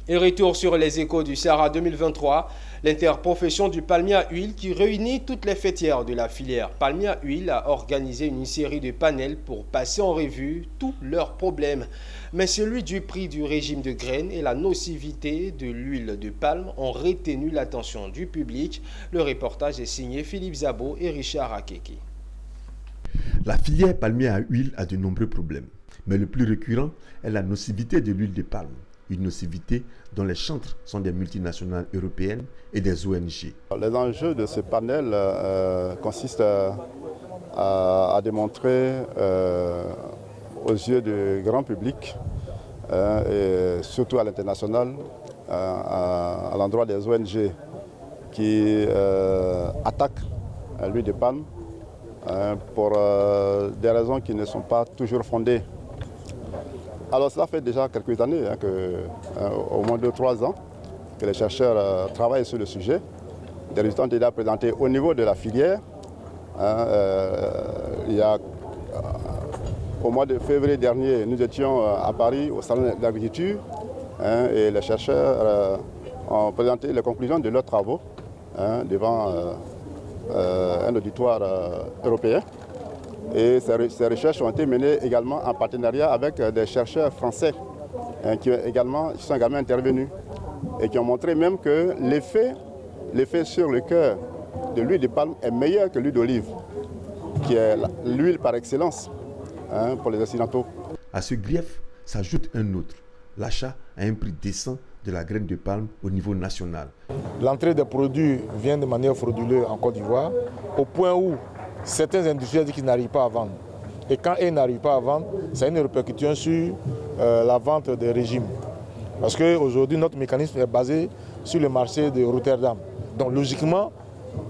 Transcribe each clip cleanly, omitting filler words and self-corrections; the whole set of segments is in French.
Et retour sur les échos du Sahara 2023, l'interprofession du palmier à huile qui réunit toutes les fêtières de la filière palmier à huile a organisé une série de panels pour passer en revue tous leurs problèmes. Mais celui du prix du régime de graines et la nocivité de l'huile de palme ont retenu l'attention du public. Le reportage est signé Philippe Zabo et Richard Akeke. La filière palmier à huile a de nombreux problèmes, mais le plus récurrent est la nocivité de l'huile de palme. Une nocivité dont les chantres sont des multinationales européennes et des ONG. Les enjeux de ce panel consistent à démontrer aux yeux du grand public, et surtout à l'international, à l'endroit des ONG qui attaquent l'huile de palme pour des raisons qui ne sont pas toujours fondées. Alors cela fait déjà quelques années, au moins 2-3 ans, que les chercheurs travaillent sur le sujet. Des résultats ont déjà présentés au niveau de la filière. Au mois de février dernier, nous étions à Paris au salon de l'agriculture et les chercheurs ont présenté les conclusions de leurs travaux devant un auditoire européen. Et ces recherches ont été menées également en partenariat avec des chercheurs français qui sont également intervenus et qui ont montré même que l'effet sur le cœur de l'huile de palme est meilleur que l'huile d'olive, qui est l'huile par excellence pour les Occidentaux. À ce grief s'ajoute un autre, l'achat à un prix décent de la graine de palme au niveau national. L'entrée des produits vient de manière frauduleuse en Côte d'Ivoire, au point où certains industriels disent qu'ils n'arrivent pas à vendre. Et quand ils n'arrivent pas à vendre, ça a une répercussion sur la vente des régimes. Parce qu'aujourd'hui, notre mécanisme est basé sur le marché de Rotterdam. Donc logiquement,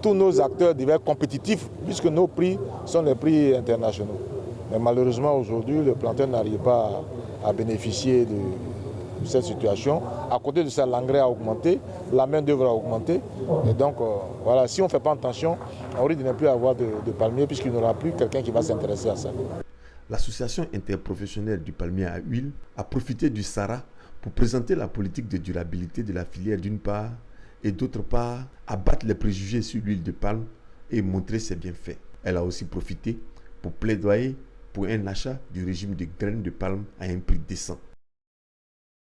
tous nos acteurs devaient être compétitifs puisque nos prix sont les prix internationaux. Mais malheureusement, aujourd'hui, le planteur n'arrive pas à bénéficier de cette situation. À côté de ça, l'engrais a augmenté, la main-d'œuvre a augmenté. Et donc, voilà, si on ne fait pas attention, on risque de ne plus avoir de palmier puisqu'il n'y aura plus quelqu'un qui va s'intéresser à ça. L'Association interprofessionnelle du palmier à huile a profité du Sahara pour présenter la politique de durabilité de la filière d'une part et d'autre part abattre les préjugés sur l'huile de palme et montrer ses bienfaits. Elle a aussi profité pour plaidoyer pour un achat du régime de graines de palme à un prix décent.